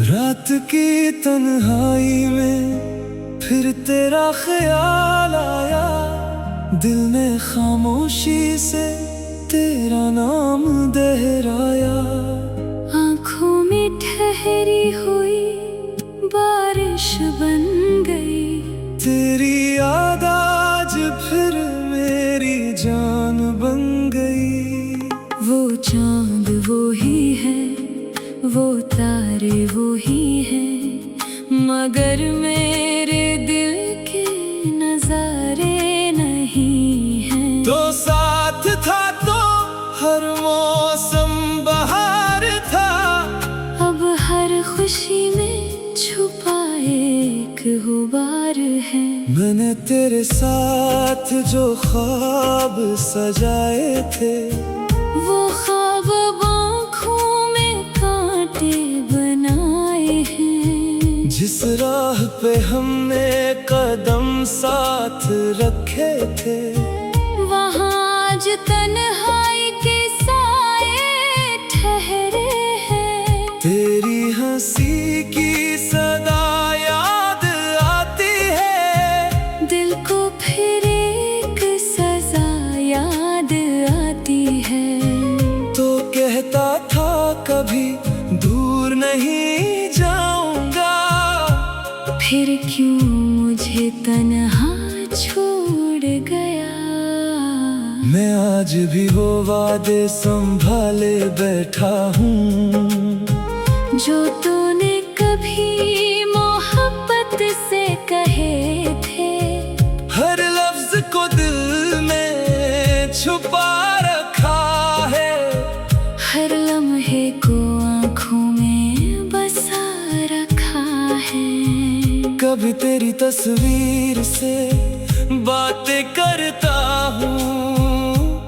रात की तन्हाई में फिर तेरा ख्याल आया, दिल ने खामोशी से तेरा नाम दोहराया। आँखों में ठहरी हुई बारिश बन गई, तेरी याद आज फिर मेरी जान बन गई। वो चांद वो ही है, वो तारे वो ही हैं, मगर मेरे दिल के नजारे नहीं हैं। तो साथ था तो हर मौसम बहार था, अब हर खुशी में छुपा एक गुबार है। मैंने तेरे साथ जो ख्वाब सजाए थे, वो ख्वाब आँखों में कांटे बनाए हैं। जिस राह पे हमने कदम साथ रखे थे, वहाँ आज तन्हाई के साए ठहरे हैं। तेरी हंसी की सदा याद आती है, दिल को फिर एक सजा याद आती है। तो कहता था कभी दूर नहीं जाऊंगा, फिर क्यों मुझे तन्हा छोड़ गया। मैं आज भी वो वादे संभाले बैठा हूँ, जो तूने कभी मोहब्बत से कहे थे। हर लफ्ज को दिल में छुपा रखा है, हर लम्हे को आँखों में बसा रखा है। कभी तेरी तस्वीर से बातें करता हूँ,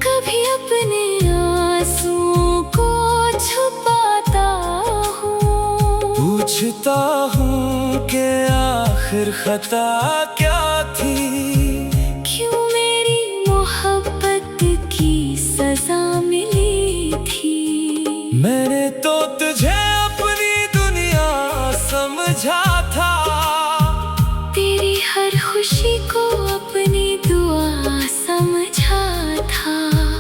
कभी अपने आंसुओं को छुपाता हूँ। पूछता हूँ कि आखिर खता क्या थी, क्यों मेरी मोहब्बत की सजा मिली थी। मैंने तो तुझे अपनी दुनिया समझा था, तेरी हर खुशी को अपनी दुआ समझा था।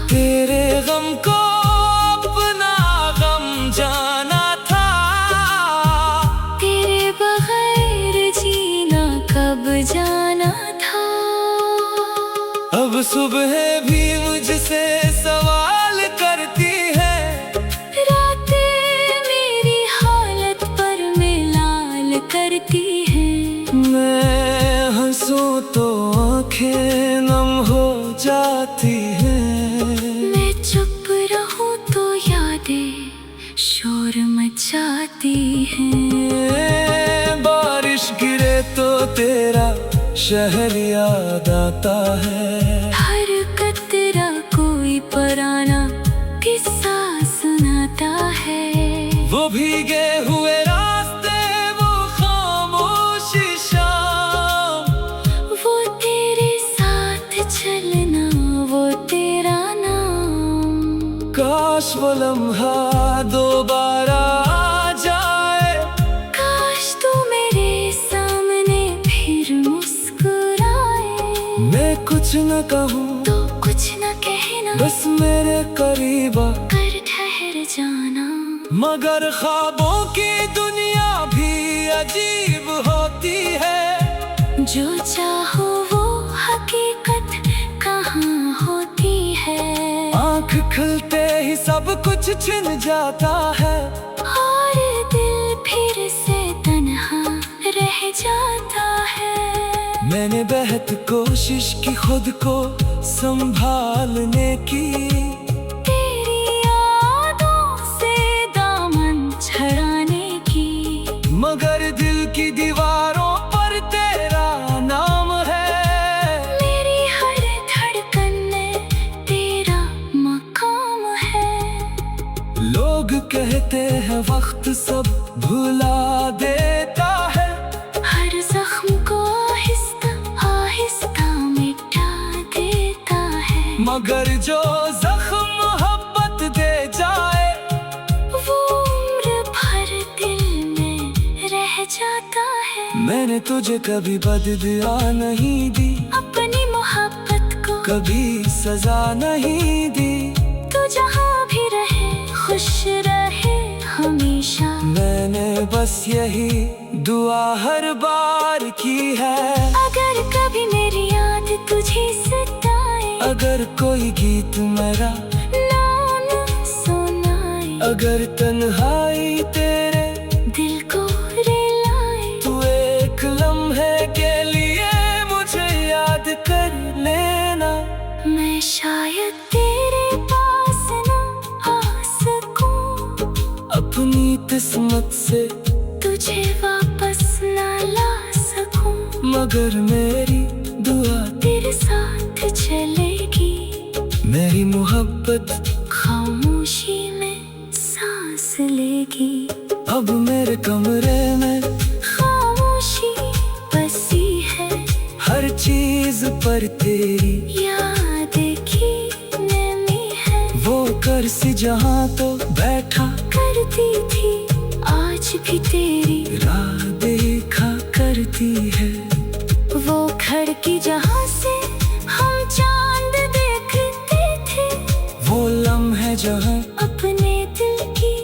तेरे गम को अपना गम जाना था, तेरे बगैर जीना कब जाना था। अब सुबह भी मुझसे सवाल करती है, रातें मेरी हालत पर मिलाल करती हैं। मैं हंसूं तो आंखें नम हो जाती हैं, मैं चुप रहूं तो यादें शोर मचाती हैं। बारिश गिरे तो तेरा शहर याद आता है, हर कतरा कोई पुराना किस्सा सुनाता है। वो भीगे हुए रास्ते, वो खामोशी शाम, वो तेरे साथ चलना, वो तेरा नाम। काश वो लम्हा दोबारा आ जाए, काश तू मेरे सामने फिर मुस्कुराए। मैं कुछ न कहूँ तो कुछ न कहना, बस मेरे करीब आ, कर ठहर जाना। मगर ख्वाबों की दुनिया भी अजीब होती है। जो चाहो वो हकीकत कहाँ होती है। आँख खुलते ही सब कुछ छिन जाता है, और दिल फिर से तन्हा रह जाता है। मैंने बेहद कोशिश की खुद को संभालने की, तेरी यादों से दामन छड़ाने की, मगर दिल की दीवारों है वक्त सब भुला देता है। हर जख्म को आहिस्ता आहिस्ता मिटा देता है। मगर जो जख्म मोहब्बत दे जाए वो उम्र भर दिल में रह जाता है। मैंने तुझे कभी बददुआ नहीं दी, अपनी मोहब्बत को कभी सजा नहीं दी। तू जहाँ भी रहे खुश रहे हमेशा। मैंने बस यही दुआ हर बार की है। अगर कभी मेरी याद तुझे सताए, अगर कोई गीत मेरा ना सुनाए, अगर तन्हाई तेरे दिल को रुलाए, तू एक लम्हे के लिए मुझे याद कर लेना। मैं शायद तेरे पास ना आ सकूं, अपनी किस्मत से तुझे वापस ना ला सकूं। मगर मेरी दुआ तेरे साथ चलेगी, मेरी मोहब्बत खामोशी में सांस लेगी। अब मेरे कमरे में खामोशी बसी है, हर चीज पर तेरी याद की नमी है। वो कर्सी जहाँ तो बैठा करती थी आज भी तेरी राह देखा करती है। वो खिड़की जहाँ से हम चांद देखते थे, वो लम्हे जहाँ अपने दिल की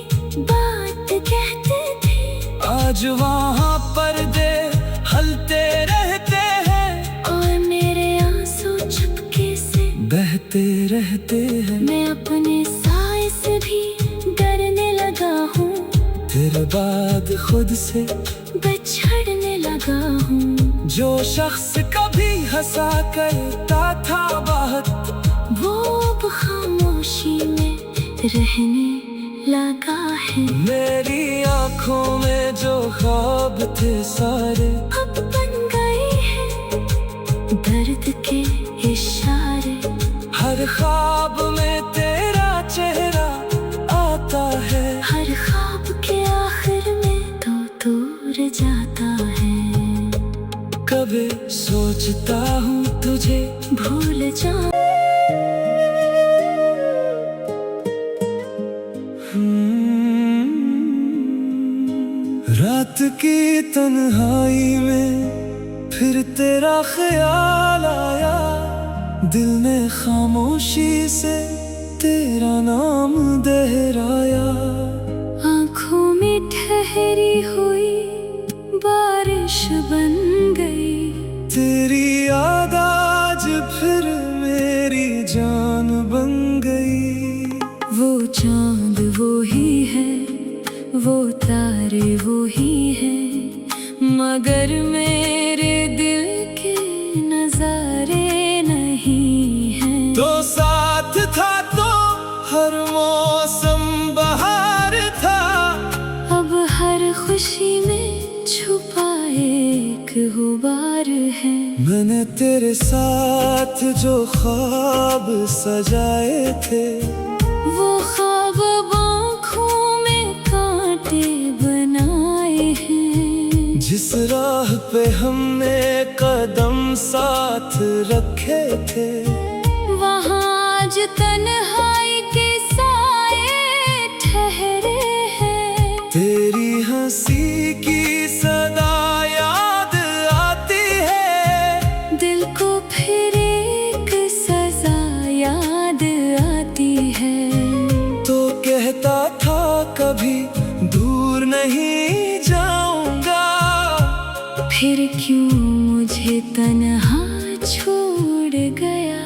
बात कहते थे। आज वहाँ पर्दे हलते रहते हैं और मेरे आंसू चुपके से बहते रहते हैं। मैं अपने साए से भी डरने लगा हूँ, तेरे बाद खुद से बिछड़ने लगा हूँ। जो शख्स कभी हंसा करता था बात, वो अब खामोशी में रहने लगा है। मेरी आंखों में जो ख्वाब थे सारे अब बन गए हैं दर्द के इशारे। हर ख्वाब में तेरा चेहरा आता है। हर ख्वाब के आखिर में तो दूर जाता है। कभी सोचता हूँ तुझे भूल जा रात की तन्हाई में फिर तेरा ख्याल आया। दिल ने खामोशी से तेरा नाम दोहराया। आँखों में ठहरी हुई बारिश बन गई। तेरी याद आज फिर मेरी जान बन गई। वो चांद वो ही है, वो तारे वो ही है, मगर मेरे दिल के नजारे नहीं हैं। तो साथ था तो हर मौसम बहार था। अब हर खुशी में छुपा एक गुबार है। मैंने तेरे साथ जो ख्वाब सजाए थे, वो ख्वाब आँखों में कांटे बनाए हैं। जिस राह पे हमने कदम साथ रखे थे, वहाँ आज तन्हाई के साए ठहरे हैं। तेरी हंसी की सदा याद आती है। दिल को फिर एक सजा याद आती है। तो कहता था कभी दूर नहीं जाऊंगा, फिर क्यों मुझे तन्हा छोड़ गया।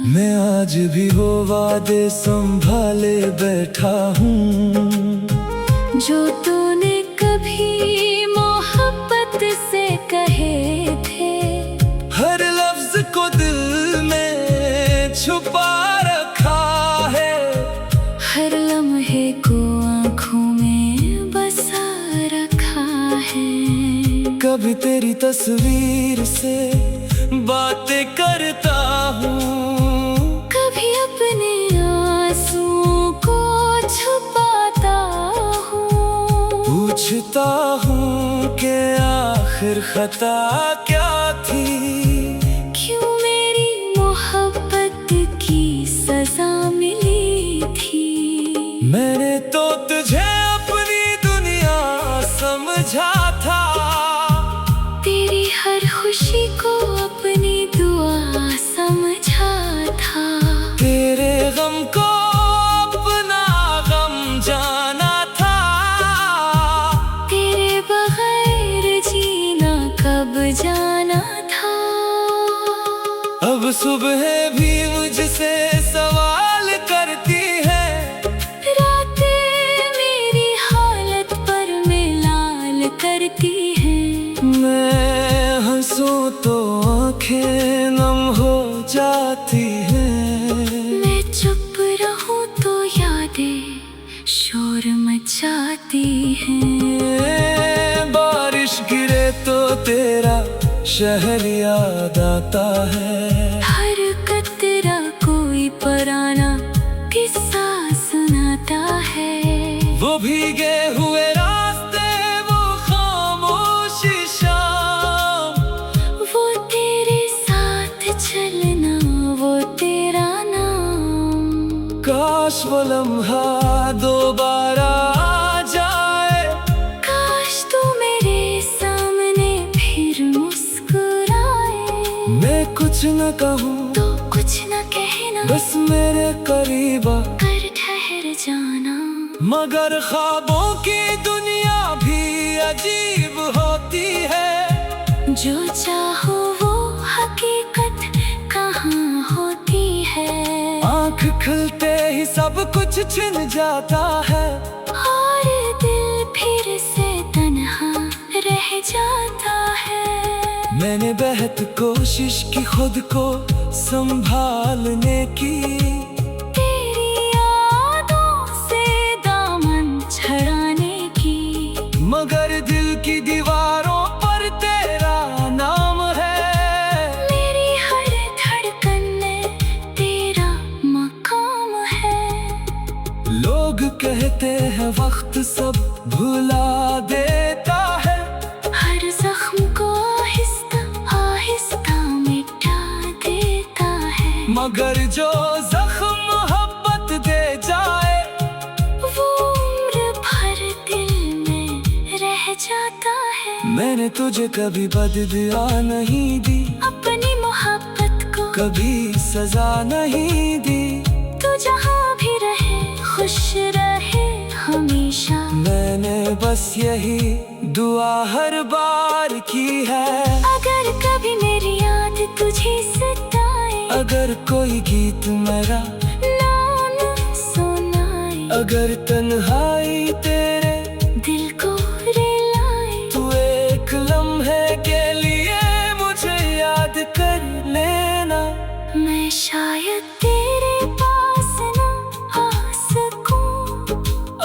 मैं आज भी वो वादे संभाले बैठा हूँ जो तूने कभी मोहब्बत से कहे थे। हर लफ्ज को दिल में छुपा रखा है। हर लम्हे को आँखों में बसा रखा है। कभी तेरी तस्वीर से बातें करता हूँ, कभी अपने आंसुओं को छुपाता सोचता हूँ कि आखिर खता क्या थी, क्यों मेरी मोहब्बत की सजा मिली थी। मैंने तो तुझे अपनी दुनिया समझा था, तेरी हर खुशी को अपनी दुआ समझा था। तेरे गम को अपना गम जाना था, तेरे बगैर जीना कब जाना था। अब सुबह भी मुझसे सवाल करती है, रातें मेरी हालत पर मिलाल करती हैं। मैं हंसूं तो आंखें नम हो जाती हैं, मैं चुप रहूं तो यादें शोर मचाती हैं। बारिश गिरे तो तेरा शहर याद आता है, हर कतरा कोई पुराना किस्सा सुनाता है। वो भीगे हुए रास्ते, वो खामोशी शाम, वो तेरे साथ चलना, वो तेरा नाम। काश वो लम्हा दोबारा आ जाए, काश तू मेरे सामने फिर मुस्कुराए। मैं कुछ न कहूँ तो कुछ न कहना, बस मेरे करीब आ, कर ठहर जाना। मगर ख्वाबों की दुनिया भी अजीब होती है, जो चाहो वो हकीकत कहाँ होती है। आँख खुलते ही सब कुछ छिन जाता है, और दिल फिर से तन्हा रह जाता है। मैंने बेहद कोशिश की खुद को संभालने की, तेरी यादों से दामन छड़ाने की, मगर दिल की दीवारों पर तेरा नाम है। मेरी हर धड़कन में तेरा मकाम है। लोग कहते हैं वक्त सब भुला देता है, हर जख्म को आहिस्ता आहिस्ता मिटा देता है। मगर जो जख्म मोहब्बत दे जाए, वो उम्र भर दिल में रह जाता है। मैंने तुझे कभी बददुआ नहीं दी, अपनी मोहब्बत को कभी सजा नहीं दी, तू जहाँ भी रहे खुश रहे हमेशा। मैंने बस यही दुआ हर बार की है। अगर कभी मेरी याद तुझे सताए, अगर कोई गीत मेरा नाम सुनाए, अगर तन्हाई तेरे दिल को रुलाए, तू एक लम्हे के लिए मुझे याद कर लेना। मैं शायद तेरे पास ना आ सकूं,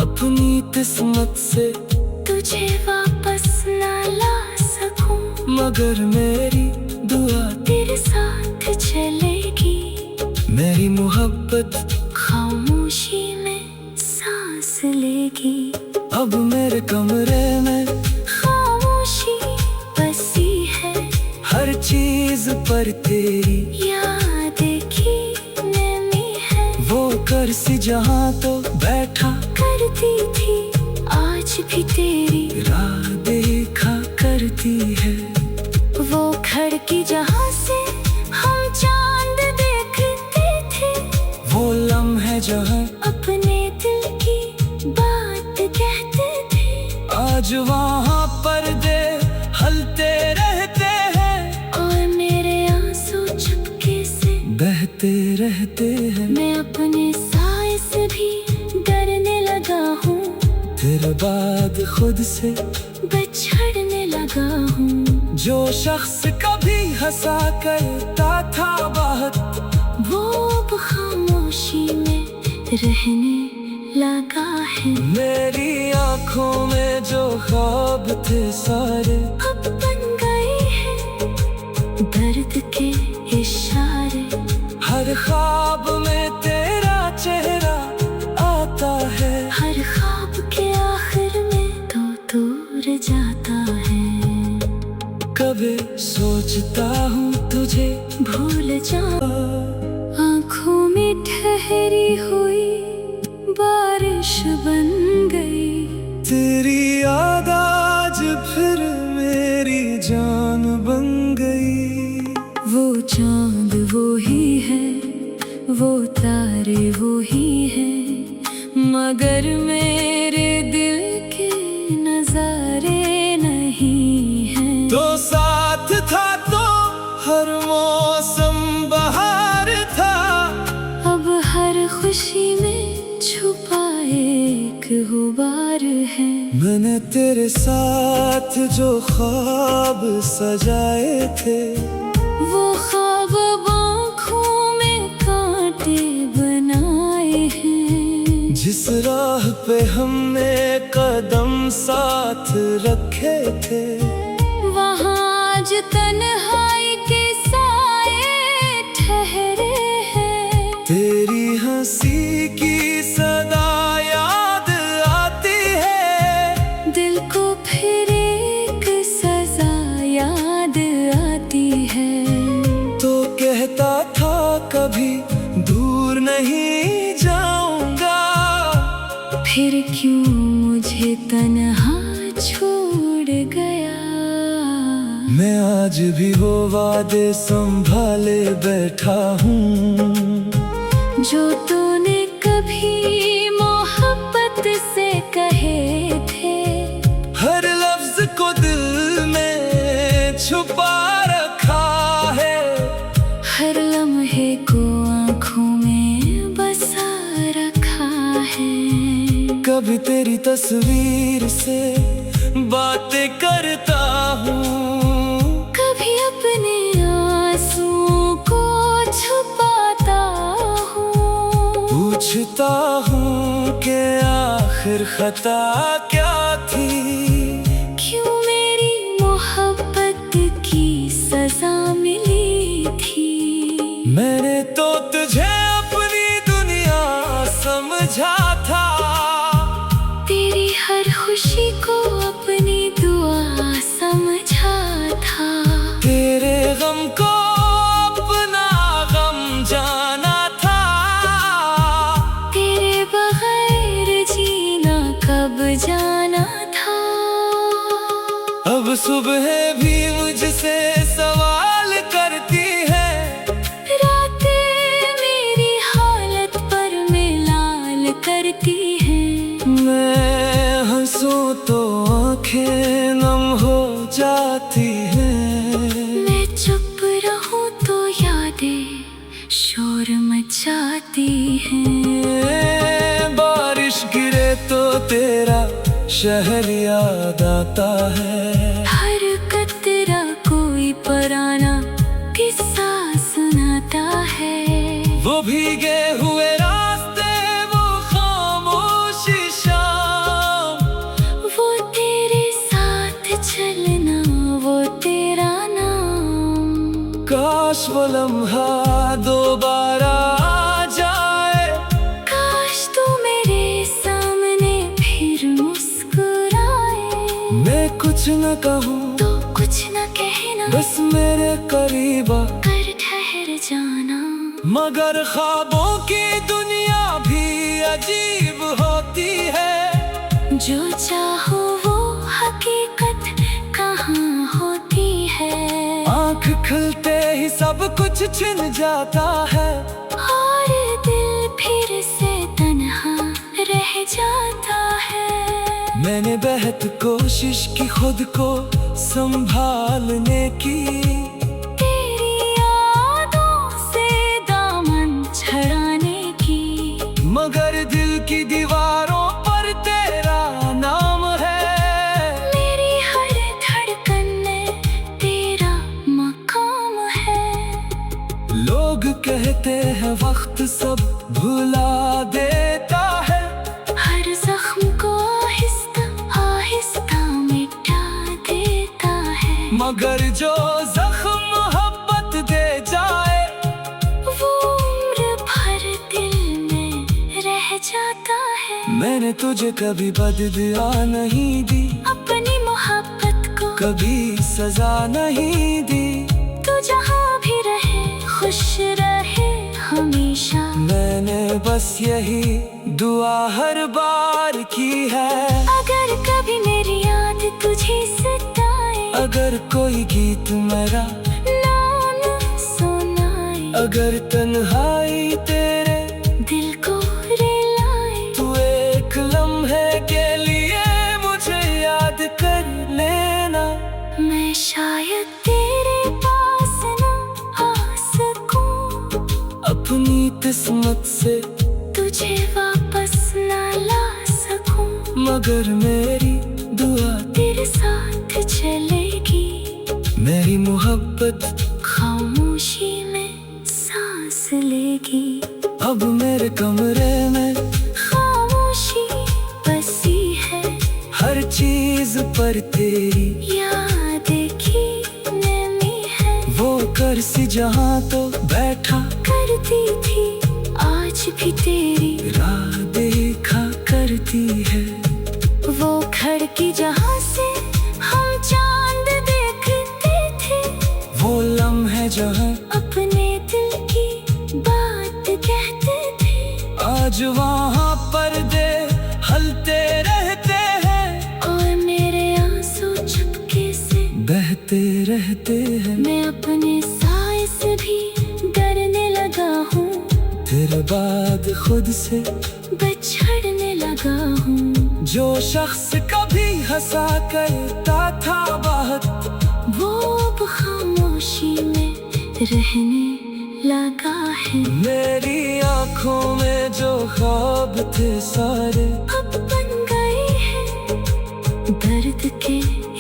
अपनी किस्मत से तुझे वापस ना ला सकूं, मगर मेरी दुआ तेरे साथ चलेगी। मेरी मोहब्बत खामोशी में सांस लेगी। अब मेरे कमरे में खामोशी बसी है, हर चीज पर तेरी याद की नमी है। वो कर्सी जहाँ तो बैठा करती थी आज भी तेरी राह देखा करती है, वो खिड़की जहाँ से हम चांद देखते थे। वो लम्हे जहाँ अपने दिल की बात कहते थे। आज वहाँ पर्दे हलते रहते हैं, और मेरे आंसू चुपके से बहते रहते हैं। मैं अपने साए से भी डरने लगा हूँ, तेरे बाद खुद से बिछड़ने लगा हूँ। जो शख्स कभी हंसा करता था बहुत, वो अब खामोशी में रहने लगा है। मेरी आँखों में जो ख्वाब थे सारे अब बन गए हैं दर्द के इशारे। हर ख्वाब में तेरा चेहरा आता है, हर ख्वाब के आखिर में तो तू जाता है। कभी सोचता हूँ तुझे भूल जा, आँखों में ठहरी हुई बारिश बन गई। तेरी याद आज फिर मेरी जान बन गई। वो चांद वो ही है, वो तारे वो ही है, मगर मेरे दिल के नजारे नहीं हैं। तो साथ था तो हर मौसम बहार था, अब हर खुशी में छुपा एक गुबार है। मैंने तेरे साथ जो ख्वाब सजाए थे, वो ख्वाब आँखों में कांटे बनाए हैं। जिस राह पे हमने कदम साथ रखे थे, वहाँ आज तन्हाई के साए ठहरे हैं। तेरी हंसी की सदा याद आती है, दिल को फिर एक सजा याद आती है। तो कहता था कभी दूर नहीं जाऊंगा, फिर क्यों मुझे तन्हा छोड़ गया। मैं आज भी वो वादे संभाले बैठा हूँ, जो तूने कभी मोहब्बत से कहे थे। हर लफ्ज को दिल में छुपा रखा है, हर लम्हे को आँखों में बसा रखा है। कभी तेरी तस्वीर से बातें करता हूँ, कभी अपने आंसुओं को छुपाता हूँ। पूछता हूँ कि आखिर खता क्या थी, क्यों मेरी मोहब्बत की सजा मिली थी। मैंने तो तुझे अपनी दुनिया समझा था, तेरी हर खुशी को अपनी दुआ समझा था। तेरे गम को अपना गम जाना था, तेरे बगैर जीना कब जाना था। अब सुबह भी मुझसे सवाल करती है, रातें मेरी हालत पर मिलाल करती हैं। मैं हंसूं तो आंखें नम हो जाती हैं, मैं चुप रहूं तो यादें शोर मचाती हैं। बारिश गिरे तो तेरा शहर याद आता है, हर कतरा कोई पुराना किस्सा सुनाता है। वो भीगे हुए रास्ते, वो खामोशी शाम, वो तेरे साथ चलना, वो तेरा नाम। काश वो लम्हा दोबारा आ जाए, काश तू मेरे सामने फिर मुस्कुराए। मैं कुछ न कहूँ तो कुछ न कहना, बस मेरे करीब आ, कर ठहर जाना। मगर ख्वाबों की दुनिया भी अजीब होती है। जो चाहो वो हकीकत कहाँ होती है। आँख खुलते ही सब कुछ छिन जाता है, और दिल फिर से तन्हा रह जाता है। मैंने बेहद कोशिश की खुद को संभालने की, तेरी यादों से दामन छड़ाने की, मगर दिल की दीवारों पर तेरा नाम है। मेरी हर धड़कन में तेरा मकाम है। लोग कहते हैं वक्त सब भुला देता है, हर जख्म को आहिस्ता आहिस्ता मिटा देता है। मगर जो जख्म मोहब्बत दे जाए, वो उम्र भर दिल में रह जाता है। मैंने तुझे कभी बददुआ नहीं दी, अपनी कभी सजा नहीं दी। तू जहाँ भी रहे खुश रहे हमेशा। मैंने बस यही दुआ हर बार की है। अगर कभी मेरी याद तुझे सताए, अगर कोई गीत मेरा ना सुनाए, अगर तन्हाई तेरे दिल को रुलाए, तू एक लम्हे के लिए मुझे याद कर लेना। मैं शायद तेरे पास ना आ सकूं, अपनी किस्मत से तुझे वापस ना ला सकूं, मगर मेरी दुआ तेरे साथ चलेगी। मेरी मोहब्बत खामोशी में सांस लेगी। अब मेरे कमरे में खामोशी बसी है, हर चीज पर तेरी याद की नमी है। वो कर्सी जहाँ तो बैठा करती थी आज भी तेरी राह देखा करती है। वो खिड़की जहाँ से हम चांद देखते थे, वो लम्हे जहाँ अपने दिल की बात कहते थे। आज वहाँ पर्दे हलते रहते हैं और मेरे आंसू चुपके से बहते रहते हैं। मैं अपने साए से भी डरने लगा हूँ, तेरे बाद खुद से बिछड़ने लगा हूँ। जो शख्स कभी हंसा करता था बात, वो अब खामोशी में रहने लगा है। मेरी आंखों में जो ख्वाब थे सारे अब बन गए हैं दर्द के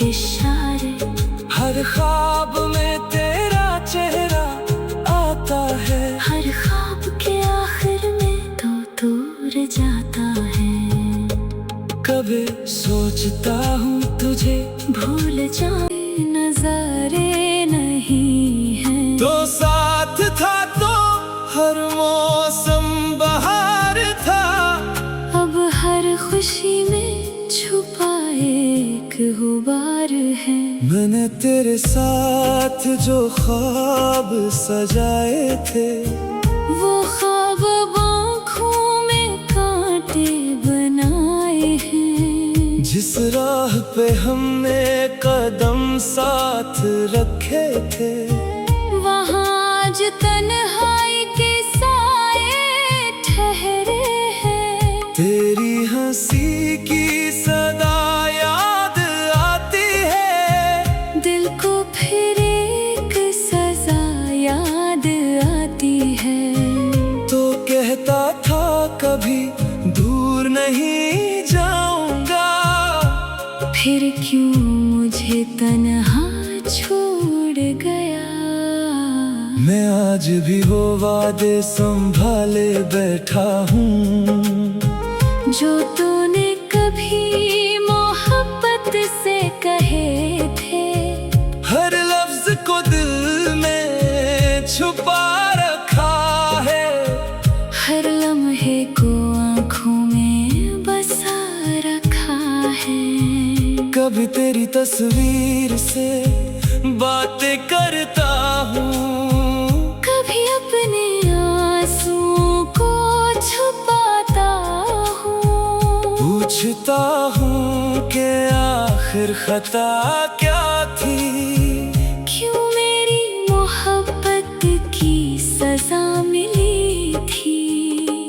इशारे। हर ख्वाब में तेरा चेहरा आता है। हर ख्वाब के आखिर में तो दूर जाता है। कभी सोचता हूँ तुझे भूल जाए नजारे नहीं है, तो साथ था तो हर मौसम बहार था। अब हर खुशी में छुपा एक गुबार है। मैंने तेरे साथ जो ख्वाब सजाए थे, वो ख्वाब आँखों में कांटे बनाए हैं। जिस राह पे हमने कदम साथ रखे थे, वहाँ आज तन्हाई के साए ठहरे हैं। तेरी हंसी की सदा याद आती है। दिल को फिर एक सजा याद आती है। तो कहता था कभी दूर नहीं जाऊंगा, फिर क्यों मुझे तन्हा छोड़ गया। मैं आज भी वो वादे संभाले बैठा हूँ, जो तूने कभी मोहब्बत से कहे थे। हर लफ्ज को दिल में छुपा रखा है। हर लम्हे को आँखों में बसा रखा है। कभी तेरी तस्वीर से बातें करता हूँ, कभी अपने आंसुओं को छुपाता हूँ। पूछता हूँ कि आखिर खता क्या थी। क्यों मेरी मोहब्बत की सजा मिली थी।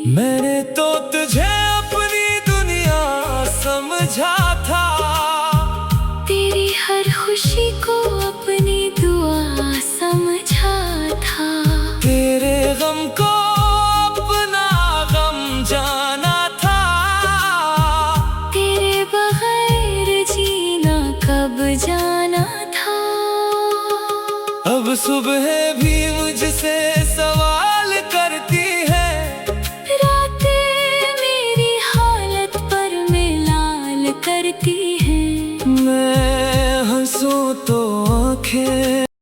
मैंने तो तुझे अपनी दुनिया समझा था, तेरी हर खुशी को अपनी दुआ समझा था। तेरे गम को अपना गम जाना था। तेरे बगैर जीना कब जाना था। अब सुबह भी मुझसे सवाल करती है, रातें मेरी हालत पर मिलाल करती हैं। मैं हंसूं तो आंखें